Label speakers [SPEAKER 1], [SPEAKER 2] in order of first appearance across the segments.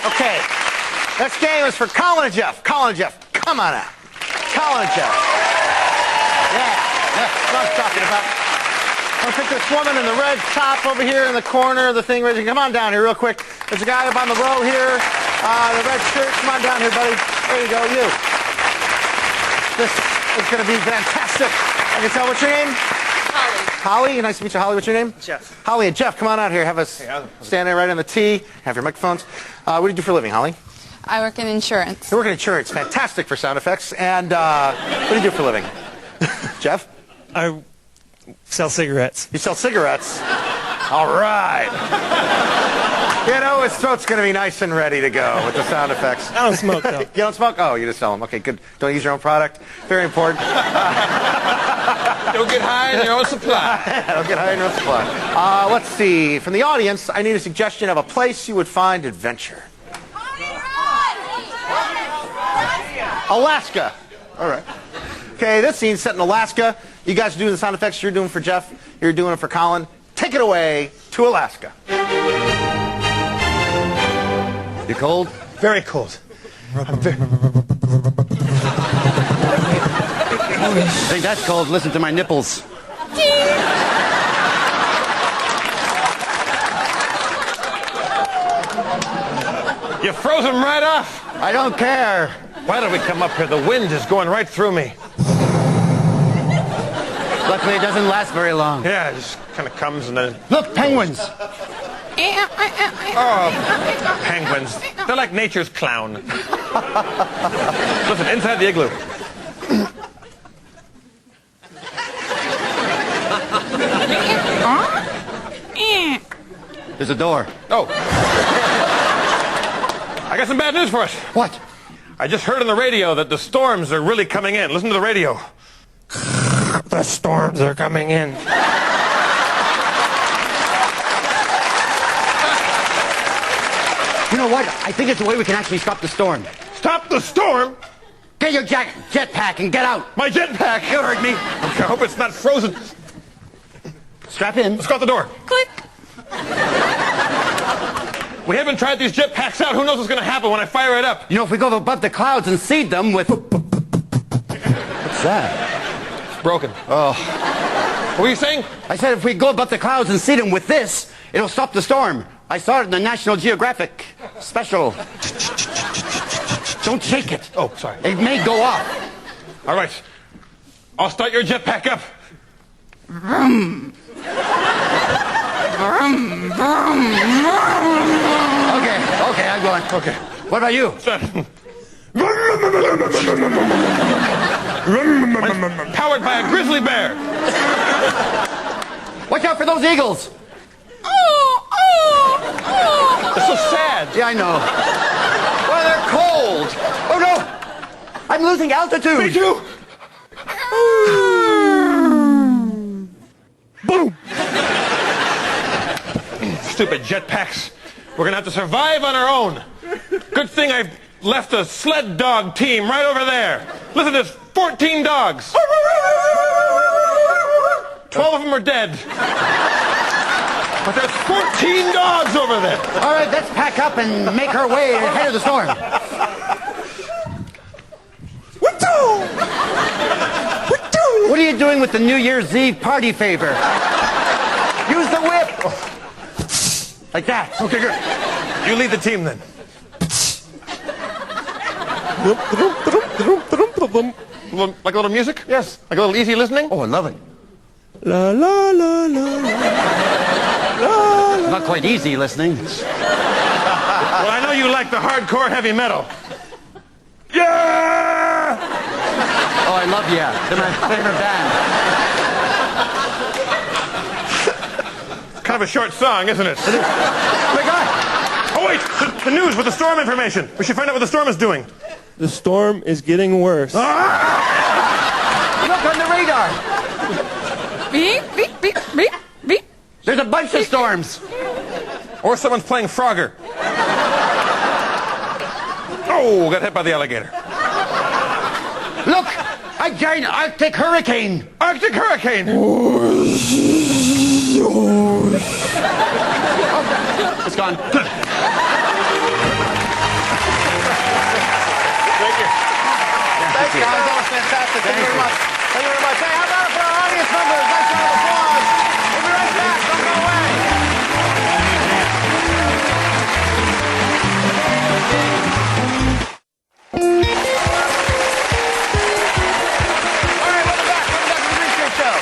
[SPEAKER 1] Okay, this game is for Colin and Jeff. Colin and Jeff, come on out. Colin and Jeff. Yeah, that's what I'm talking about. I think this woman in the red top over here in the corner of the thing. Come on down here real quick. There's a guy up on the row here. The red shirt. Come on down here, buddy. There you go, you. This is going to be fantastic. I can tell. What's your name? Holly, nice to meet you, Holly. What's your name?
[SPEAKER 2] Jeff.
[SPEAKER 1] Holly and Jeff, come on out here. Have us stand there right on the T. Have your microphones. What do you do for a living, Holly?
[SPEAKER 3] I work in insurance.
[SPEAKER 1] You work in insurance. Fantastic for sound effects. And what do you do for a living? Jeff?
[SPEAKER 2] I sell cigarettes.
[SPEAKER 1] You sell cigarettes? All right. You know, his throat's going to be nice and ready to go with the sound effects.
[SPEAKER 2] I don't smoke, though.
[SPEAKER 1] You don't smoke? Oh, you just sell them. Okay, good. Don't use your own product. Very important.
[SPEAKER 4] Don't get high in your own supply.
[SPEAKER 1] Don't get high in your own supply. Let's see. From the audience, I need a suggestion of a place you would find adventure. Alaska. All right. Okay, this scene's set in Alaska. You guys are doing the sound effects you're doing for Jeff. You're doing it for Colin. Take it away to Alaska.
[SPEAKER 4] You cold?
[SPEAKER 2] Very cold.
[SPEAKER 4] I think that's cold. Listen to my nipples.
[SPEAKER 5] You froze him right off.
[SPEAKER 4] I don't care.
[SPEAKER 5] Why did we come up here? The wind is going right through me.
[SPEAKER 4] Luckily, it doesn't last very long.
[SPEAKER 5] Yeah, it just kind of comes and then...
[SPEAKER 4] Look, penguins.
[SPEAKER 5] Oh, penguins. They're like nature's clown. Listen, inside the igloo.
[SPEAKER 4] There's a door.
[SPEAKER 5] Oh. I got some bad news for us.
[SPEAKER 4] What?
[SPEAKER 5] I just heard on the radio that the storms are really coming in. Listen to the radio.
[SPEAKER 2] The storms are coming in.
[SPEAKER 4] You know what? I think it's a way we can actually stop the storm.
[SPEAKER 5] Stop the storm?
[SPEAKER 4] Get your jetpack and get out.
[SPEAKER 5] My jetpack.
[SPEAKER 4] You heard me.
[SPEAKER 5] Okay, I hope it's not frozen.
[SPEAKER 4] Strap in.
[SPEAKER 5] Let's go out the door.
[SPEAKER 3] Click.
[SPEAKER 5] We haven't tried these jetpacks out. Who knows what's going to happen when I fire it up?
[SPEAKER 4] You know, if we go above the clouds and seed them with... What's that?
[SPEAKER 5] It's broken.
[SPEAKER 4] Oh.
[SPEAKER 5] What were you saying?
[SPEAKER 4] I said if we go above the clouds and seed them with this, it'll stop the storm. I saw it in the National Geographic special. Don't shake it.
[SPEAKER 5] Oh, sorry.
[SPEAKER 4] It may go off.
[SPEAKER 5] All right. I'll start your jetpack up.
[SPEAKER 3] Vroom. Vroom, vroom, vroom.
[SPEAKER 4] Okay, I'm going.
[SPEAKER 5] Okay.
[SPEAKER 4] What about you?
[SPEAKER 5] Powered by a grizzly bear.
[SPEAKER 4] Watch out for those eagles.
[SPEAKER 5] It's so sad.
[SPEAKER 4] Yeah, I know. Well, they're cold. Oh, no. I'm losing altitude.
[SPEAKER 5] Me too.
[SPEAKER 4] Boom.
[SPEAKER 5] Stupid jetpacks. We're going to have to survive on our own. Good thing I left a sled dog team right over there. Listen, there's 14 dogs. 12 of them are dead. But there's 14 dogs over there.
[SPEAKER 4] All right, let's pack up and make our way ahead of the storm. What are you doing with the New Year's Eve party favor? Use the whip. Like that.
[SPEAKER 5] Okay, good. You lead the team then. Like a little music?
[SPEAKER 4] Yes.
[SPEAKER 5] Like a little easy listening?
[SPEAKER 4] Oh, I love it.
[SPEAKER 2] La la la la la.
[SPEAKER 4] Not quite easy listening.
[SPEAKER 5] Well, I know you like the hardcore heavy metal. Yeah!
[SPEAKER 4] Oh, I love Yeah. They're my favorite band.
[SPEAKER 5] Kind of a short song, isn't it?
[SPEAKER 4] Oh my God!
[SPEAKER 5] Oh, wait! The news with the storm information. We should find out what the storm is doing.
[SPEAKER 2] The storm is getting worse.
[SPEAKER 4] Look on the radar.
[SPEAKER 3] Beep, beep, beep, beep, beep.
[SPEAKER 4] There's a bunch of storms.
[SPEAKER 5] Or someone's playing Frogger. Oh, got hit by the alligator.
[SPEAKER 4] Look, I giant Arctic hurricane.
[SPEAKER 5] Arctic hurricane.
[SPEAKER 4] It's gone.
[SPEAKER 5] Thank you.
[SPEAKER 1] Thanks, guys. That was fantastic. Thank you very much. Thank you very much. Hey, how about it for our audience members? Nice round of applause. We'll be right back. Don't go away. All right, welcome back. Welcome back to the Research Show.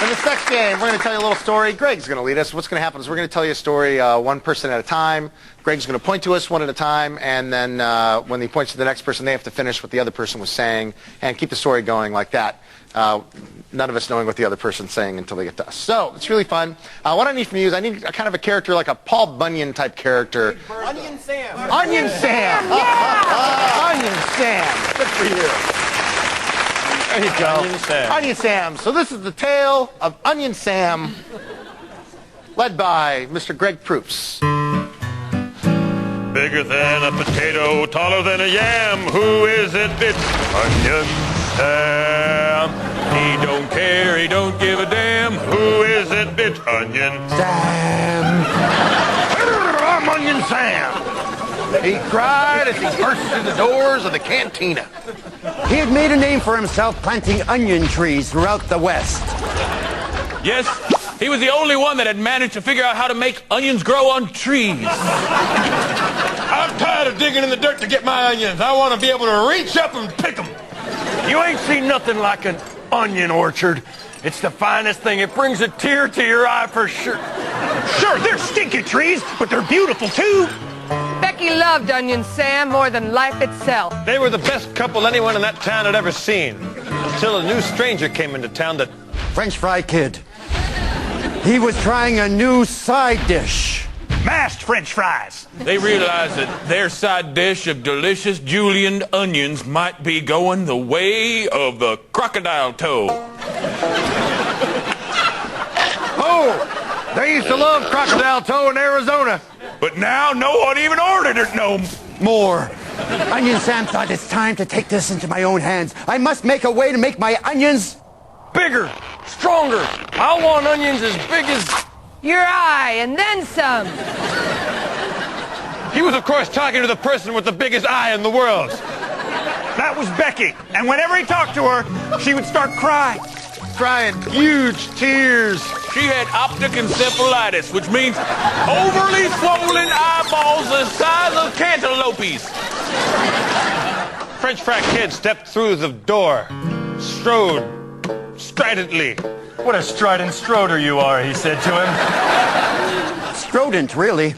[SPEAKER 1] In this next game, we're going to tell you a little story. Greg's going to lead us. What's going to happen is we're going to tell you a story one person at a time. Greg's going to point to us one at a time, and then when he points to the next person, they have to finish what the other person was saying and keep the story going like that. None of us knowing what the other person's saying until they get to us. So, it's really fun. What I need from you is I need a kind of a character like a Paul Bunyan type character.
[SPEAKER 3] Onion Sam.
[SPEAKER 1] Onion Sam!
[SPEAKER 3] Yeah!
[SPEAKER 1] Onion Sam! Good for you. There you go.
[SPEAKER 5] Onion Sam.
[SPEAKER 1] Onion Sam. So this is the tale of Onion Sam, led by Mr. Greg Proops.
[SPEAKER 6] Bigger than a potato, taller than a yam. Who is it? It's Onion Sam. He don't care, he don't give a damn. Who is it? It's Onion
[SPEAKER 4] Sam.
[SPEAKER 1] I'm Onion Sam. He cried as he burst through the doors of the cantina.
[SPEAKER 4] He had made a name for himself planting onion trees throughout the West.
[SPEAKER 7] Yes, he was the only one that had managed to figure out how to make onions grow on trees.
[SPEAKER 5] I'm tired of digging in the dirt to get my onions. I want to be able to reach up and pick them.
[SPEAKER 6] You ain't seen nothing like an onion orchard. It's the finest thing. It brings a tear to your eye for sure. Sure, they're stinky trees, but they're beautiful too.
[SPEAKER 3] Becky loved Onion Sam more than life itself.
[SPEAKER 5] They were the best couple anyone in that town had ever seen. Until a new stranger came into town that...
[SPEAKER 4] French fry kid. He was trying a new side dish.
[SPEAKER 6] Mashed French fries.
[SPEAKER 7] They realized that their side dish of delicious julienned onions might be going the way of the crocodile toe.
[SPEAKER 5] Oh, they used to love crocodile toe in Arizona.
[SPEAKER 6] But now no one even ordered it no more.
[SPEAKER 4] Onion Sam thought it's time to take this into my own hands. I must make a way to make my onions
[SPEAKER 6] Bigger, stronger. I want onions as big as...
[SPEAKER 3] Your eye, and then some.
[SPEAKER 5] He was, of course, talking to the person with the biggest eye in the world.
[SPEAKER 6] That was Becky. And whenever he talked to her, she would start crying.
[SPEAKER 5] Crying huge tears.
[SPEAKER 7] She had optic encephalitis, which means overly swollen eyeballs the size of cantaloupes.
[SPEAKER 5] French fry kid stepped through the door, strode stridently.
[SPEAKER 6] What a strident stroder you are, he said to him.
[SPEAKER 4] Strodent, really.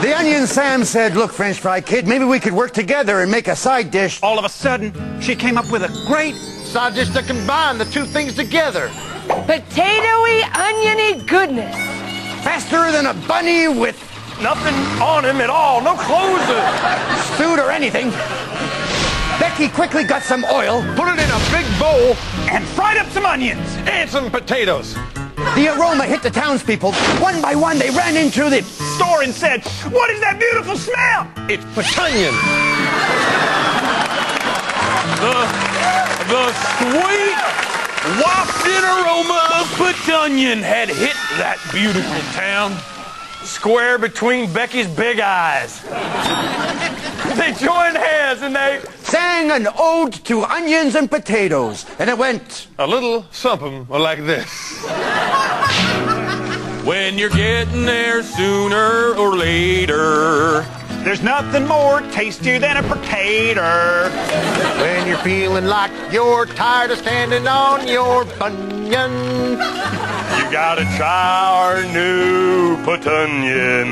[SPEAKER 4] The Onion Sam said, look, French fry kid, maybe we could work together and make a side dish.
[SPEAKER 6] All of a sudden, she came up with a great...
[SPEAKER 1] Side dish to combine the two things together.
[SPEAKER 3] Potatoey, oniony goodness.
[SPEAKER 4] Faster than a bunny with
[SPEAKER 6] Nothing on him at all, no clothes.
[SPEAKER 4] suit or anything. Becky quickly got some oil,
[SPEAKER 5] Put it in a big bowl
[SPEAKER 6] And fried up some onions.
[SPEAKER 5] and some potatoes.
[SPEAKER 4] the aroma hit the townspeople. One by one, they ran into the
[SPEAKER 6] Store and said, what is that beautiful smell?
[SPEAKER 5] It's Petunnion.
[SPEAKER 7] The sweet, wafted aroma of Petunnion had hit that beautiful town.
[SPEAKER 6] Square between Becky's big eyes. They joined hands and they...
[SPEAKER 4] sang an ode to onions and potatoes. And it went,
[SPEAKER 5] A little something like this.
[SPEAKER 7] When you're getting there sooner or later.
[SPEAKER 6] There's nothing more tastier than a potato.
[SPEAKER 1] When you're feeling like you're tired of standing on your bunion.
[SPEAKER 6] You gotta try our new Petunnion.